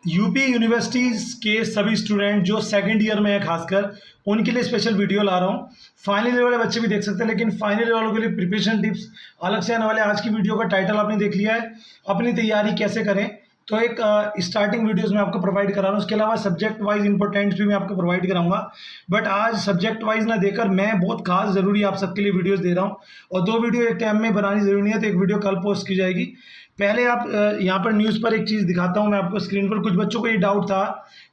UP universities के सभी student जो सेकंड ईयर में है खासकर उनके लिए स्पेशल वीडियो ला रहा हूँ। फाइनल ईयर वाले बच्चे भी देख सकते हैं, लेकिन फाइनल ईयर वालों के लिए प्रिपरेशन टिप्स अलग से आने वाले। आज की वीडियो का टाइटल आपने देख लिया है, अपनी तैयारी कैसे करें। तो एक स्टार्टिंग वीडियोस में आपको प्रोवाइड करा रहा हूँ, उसके अलावा सब्जेक्ट वाइज इंपॉर्टेंट्स भी मैं आपको प्रोवाइड कराऊंगा। बट आज सब्जेक्ट वाइज ना देकर मैं बहुत खास ज़रूरी आप सबके लिए वीडियोस दे रहा हूँ, और दो वीडियो एक टाइम में बनानी ज़रूरी नहीं है, तो एक वीडियो कल पोस्ट की जाएगी। पहले आप यहाँ पर न्यूज़ पर एक चीज़ दिखाता हूँ मैं आपको स्क्रीन पर। कुछ बच्चों को ये डाउट था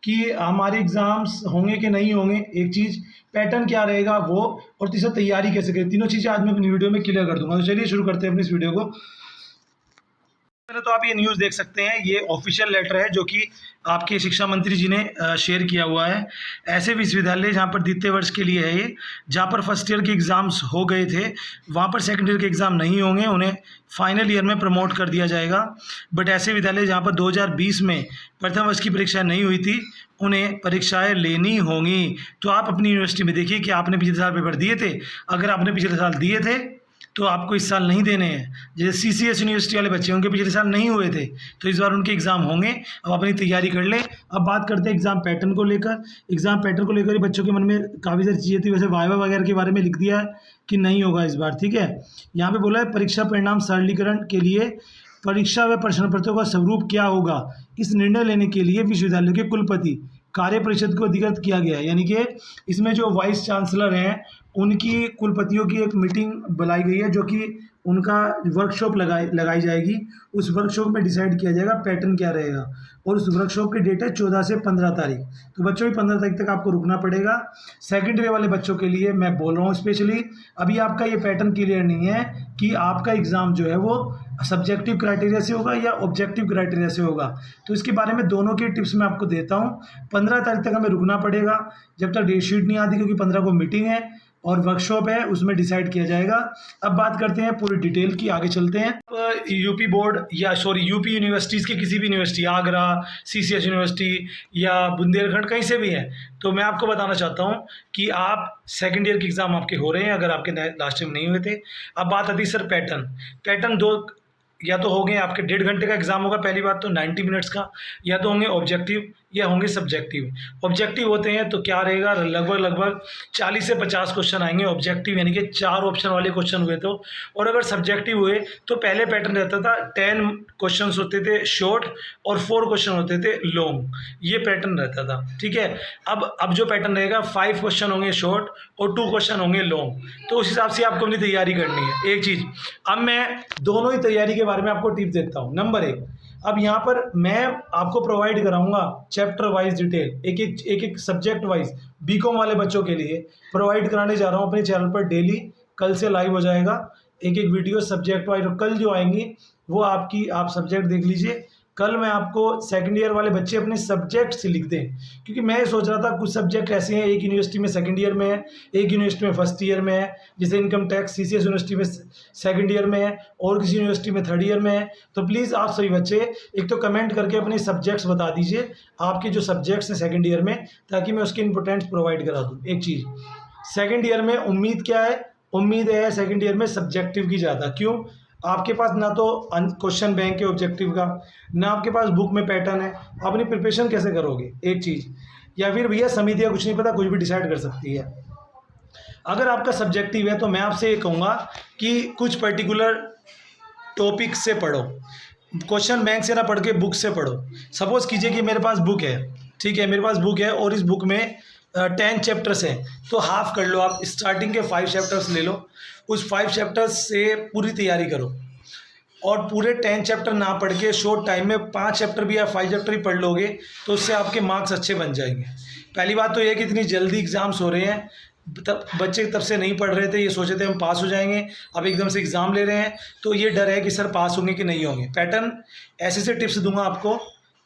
कि हमारे एग्ज़ाम्स होंगे कि नहीं होंगे, एक चीज़ पैटर्न क्या रहेगा वो, और तीसरा तैयारी कैसे करें। तीनों चीज़ें आज मैं अपनी वीडियो में क्लियर कर दूंगा। तो चलिए शुरू करते हैं अपनी इस वीडियो को। पहले तो आप ये न्यूज़ देख सकते हैं, ये ऑफिशियल लेटर है जो कि आपके शिक्षा मंत्री जी ने शेयर किया हुआ है। ऐसे विश्वविद्यालय जहाँ पर द्वितीय वर्ष के लिए है ये, जहाँ पर फर्स्ट ईयर के एग्ज़ाम्स हो गए थे वहाँ पर सेकंड ईयर के एग्ज़ाम नहीं होंगे, उन्हें फाइनल ईयर में प्रमोट कर दिया जाएगा। बट ऐसे विद्यालय जहाँ पर 2020 में प्रथम वर्ष की परीक्षा नहीं हुई थी उन्हें परीक्षाएं लेनी होंगी। तो आप अपनी यूनिवर्सिटी में देखिए कि आपने पिछले साल पेपर दिए थे। अगर आपने पिछले साल दिए थे तो आपको इस साल नहीं देने हैं। जैसे सीसीएस यूनिवर्सिटी वाले बच्चे, उनके पिछले साल नहीं हुए थे तो इस बार उनके एग्ज़ाम होंगे। अब अपनी तैयारी कर लें। अब बात करते हैं एग्ज़ाम पैटर्न को लेकर। एग्ज़ाम पैटर्न को लेकर ही बच्चों के मन में काफ़ी सारी चीज़ें थी। वैसे वाइवा वगैरह के बारे में लिख दिया है कि नहीं होगा इस बार, ठीक है। यहाँ पर बोला है परीक्षा परिणाम सरलीकरण के लिए परीक्षा व प्रश्न पत्रों का स्वरूप क्या होगा, इस निर्णय लेने के लिए विश्वविद्यालय के कुलपति कार्य परिषद को अधिकृत किया गया है। यानी कि इसमें जो वाइस चांसलर हैं उनकी कुलपतियों की एक मीटिंग बुलाई गई है, जो कि उनका वर्कशॉप लगाई जाएगी। उस वर्कशॉप में डिसाइड किया जाएगा पैटर्न क्या रहेगा, और उस वर्कशॉप की डेट है 14 से 15 तारीख। तो बच्चों भी 15 तारीख तक आपको रुकना पड़ेगा। सेकेंड ईयर वाले बच्चों के लिए मैं बोल रहा हूँ स्पेशली, अभी आपका ये पैटर्न क्लियर नहीं है कि आपका एग्ज़ाम जो है वो सब्जेक्टिव क्राइटेरिया से होगा या ऑब्जेक्टिव क्राइटेरिया से होगा। तो इसके बारे में दोनों की टिप्स मैं आपको देता हूँ। 15 तारीख तक हमें रुकना पड़ेगा जब तक डेट शीट नहीं आती, क्योंकि 15 को मीटिंग है और वर्कशॉप है, उसमें डिसाइड किया जाएगा। अब बात करते हैं पूरी डिटेल की, आगे चलते हैं। यूपी बोर्ड या यूपी यूनिवर्सिटीज़ की किसी भी यूनिवर्सिटी, आगरा, सीसीएस यूनिवर्सिटी या बुंदेलखंड, कहीं से भी हैं, तो मैं आपको बताना चाहता हूँ कि आप सेकंड ईयर के एग्ज़ाम आपके हो रहे हैं अगर आपके लास्ट टाइम नहीं हुए थे। अब बात आती है सर पैटर्न दो या तो होंगे आपके 1.5 घंटे का एग्ज़ाम होगा, पहली बात तो 90 मिनट्स का, या तो होंगे ऑब्जेक्टिव या होंगे सब्जेक्टिव। ऑब्जेक्टिव होते हैं तो क्या रहेगा, लगभग 40 से 50 क्वेश्चन आएंगे ऑब्जेक्टिव, यानी कि 4 ऑप्शन वाले क्वेश्चन हुए तो। और अगर सब्जेक्टिव हुए तो पहले पैटर्न रहता था 10 क्वेश्चन होते थे शॉर्ट और 4 क्वेश्चन होते थे लॉन्ग, ये पैटर्न रहता था, ठीक है। अब जो पैटर्न रहेगा 5 क्वेश्चन होंगे शॉर्ट और 2 क्वेश्चन होंगे लॉन्ग। तो उस हिसाब से आपको अपनी तैयारी करनी है। एक चीज़, अब मैं दोनों ही तैयारी के बारे में आपको टिप्स देता हूँ। नंबर 1, अब यहाँ पर मैं आपको प्रोवाइड कराऊंगा चैप्टर वाइज डिटेल, एक सब्जेक्ट वाइज बीकॉम वाले बच्चों के लिए प्रोवाइड कराने जा रहा हूँ अपने चैनल पर डेली। कल से लाइव हो जाएगा एक वीडियो सब्जेक्ट वाइज, और कल जो आएंगी वो आप सब्जेक्ट देख लीजिए। कल मैं आपको सेकंड ईयर वाले बच्चे अपने सब्जेक्ट से लिख दें, क्योंकि मैं सोच रहा था कुछ सब्जेक्ट ऐसे हैं एक यूनिवर्सिटी में सेकंड ईयर में है, एक यूनिवर्सिटी में फर्स्ट ईयर में है, जैसे इनकम टैक्स सीसीएस यूनिवर्सिटी में सेकंड ईयर में है और किसी यूनिवर्सिटी में थर्ड ईयर में है। तो प्लीज़ आप सभी बच्चे एक तो कमेंट करके अपने सब्जेक्ट्स बता दीजिए, आपके जो सब्जेक्ट्स हैं सेकेंड ईयर में, ताकि मैं उसकी इंपॉर्टेंस प्रोवाइड करा दूँ। एक चीज़, सेकेंड ईयर में उम्मीद क्या है, उम्मीद है सेकेंड ईयर में सब्जेक्टिव की ज़्यादा। क्यों? आपके पास ना तो क्वेश्चन बैंक है ऑब्जेक्टिव का, ना आपके पास बुक में पैटर्न है, अपनी प्रिपरेशन कैसे करोगे। एक चीज़, या फिर भैया समितियाँ कुछ नहीं पता, कुछ भी डिसाइड कर सकती है। अगर आपका सब्जेक्टिव है तो मैं आपसे ये कहूँगा कि कुछ पर्टिकुलर टॉपिक से पढ़ो, क्वेश्चन बैंक से ना पढ़ के बुक से पढ़ो। सपोज़ कीजिए कि मेरे पास बुक है, ठीक है, मेरे पास बुक है और इस बुक में 10 चैप्टर्स हैं, तो हाफ कर लो आप, स्टार्टिंग के 5 चैप्टर्स ले लो, उस 5 चैप्टर्स से पूरी तैयारी करो। और पूरे 10 चैप्टर ना पढ़ के शॉर्ट टाइम में 5 चैप्टर भी या 5 चैप्टर ही पढ़ लोगे तो उससे आपके मार्क्स अच्छे बन जाएंगे। पहली बात तो ये कि इतनी जल्दी एग्ज़ाम्स हो रहे हैं, तब बच्चे तब से नहीं पढ़ रहे थे, ये सोचे थे हम पास हो जाएंगे, अब एकदम से एग्ज़ाम ले रहे हैं तो ये डर है कि सर पास होंगे कि नहीं होंगे। पैटर्न ऐसे टिप्स दूंगा आपको,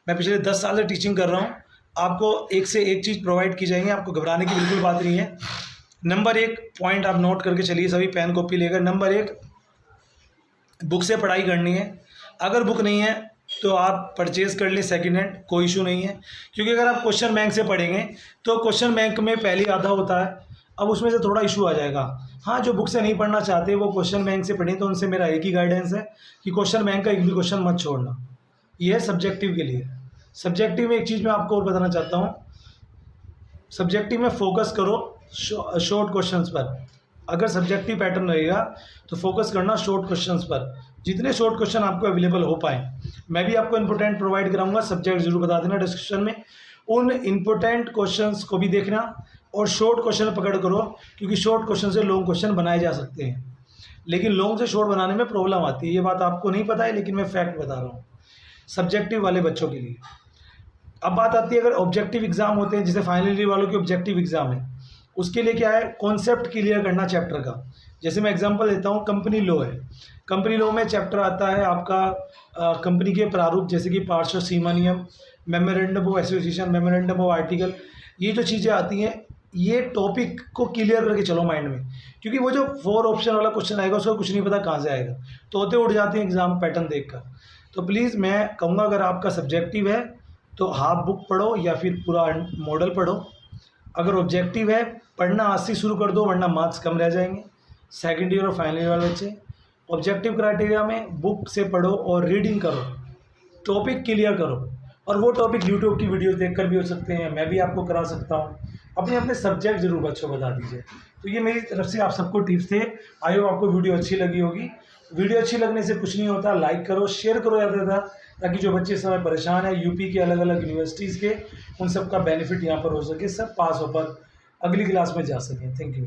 मैं पिछले 10 साल से टीचिंग कर रहा हूँ, आपको एक से एक चीज़ प्रोवाइड की जाएंगी, आपको घबराने की बिल्कुल बात नहीं है। नंबर 1 पॉइंट आप नोट करके चलिए, सभी पेन कॉपी लेकर। नंबर 1, बुक से पढ़ाई करनी है। अगर बुक नहीं है तो आप परचेज़ कर लें सेकेंड हैंड, कोई इशू नहीं है, क्योंकि अगर आप क्वेश्चन बैंक से पढ़ेंगे तो क्वेश्चन बैंक में पहले आधा होता है, अब उसमें से थोड़ा इशू आ जाएगा। हाँ, जो बुक से नहीं पढ़ना चाहते वो क्वेश्चन बैंक से पढ़ें, तो उनसे मेरा एक ही गाइडेंस है कि क्वेश्चन बैंक का एक भी क्वेश्चन मत छोड़ना। ये है सब्जेक्टिव के लिए। सब्जेक्टिव में एक चीज़ मैं आपको और बताना चाहता हूँ, सब्जेक्टिव में फोकस करो शॉर्ट क्वेश्चंस पर। अगर सब्जेक्टिव पैटर्न रहेगा तो फोकस करना शॉर्ट क्वेश्चंस पर, जितने शॉर्ट क्वेश्चन आपको अवेलेबल हो पाए। मैं भी आपको इंपॉर्टेंट प्रोवाइड कराऊंगा, सब्जेक्ट जरूर बता देना डिस्क्रिप्शन में। उन इंपॉर्टेंट क्वेश्चंस को भी देखना और शॉर्ट क्वेश्चन पकड़ करो, क्योंकि शॉर्ट क्वेश्चन से लॉन्ग क्वेश्चन बनाए जा सकते हैं, लेकिन लॉन्ग से शॉर्ट बनाने में प्रॉब्लम आती है। ये बात आपको नहीं पता है, लेकिन मैं फैक्ट बता रहा हूँ सब्जेक्टिव वाले बच्चों के लिए। अब बात आती है अगर ऑब्जेक्टिव एग्जाम होते हैं, जैसे फाइनल ईयर वालों की ऑब्जेक्टिव एग्जाम है, उसके लिए क्या है, कॉन्सेप्ट क्लियर करना चैप्टर का। जैसे मैं एग्जांपल देता हूँ, कंपनी लॉ है, कंपनी लॉ में चैप्टर आता है आपका कंपनी के प्रारूप, जैसे कि पार्षद सीमा नियम, memorandum of association, memorandum of article, ये जो चीज़ें आती हैं, ये टॉपिक को क्लियर करके चलो माइंड में, क्योंकि वो जो 4 ऑप्शन वाला क्वेश्चन आएगा उसको कुछ नहीं पता कहाँ से आएगा, तोते उड़ जाते हैं एग्जाम पैटर्न देखकर। तो प्लीज़ मैं कहूँगा, अगर आपका सब्जेक्टिव है तो हाफ बुक पढ़ो या फिर पूरा मॉडल पढ़ो। अगर ऑब्जेक्टिव है, पढ़ना आज से शुरू कर दो, वरना मार्क्स कम रह जाएंगे सेकंड ईयर और फाइनल ईयर वाले बच्चे। ऑब्जेक्टिव क्राइटेरिया में बुक से पढ़ो और रीडिंग करो, टॉपिक क्लियर करो, और वो टॉपिक यूट्यूब की वीडियो देखकर भी हो सकते हैं, मैं भी आपको करा सकता हूँ। अपने अपने सब्जेक्ट जरूर बच्चों को बता दीजिए। तो ये मेरी तरफ से आप सबको टिप्स थे। आई होप आपको वीडियो अच्छी लगी होगी। वीडियो अच्छी लगने से कुछ नहीं होता, लाइक करो, शेयर करो ज़्यादा, ताकि जो बच्चे इस समय परेशान है यूपी के अलग अलग यूनिवर्सिटीज़ के, उन सब का बेनिफिट यहाँ पर हो सके, सब पास होकर अगली क्लास में जा सकें। Thank you.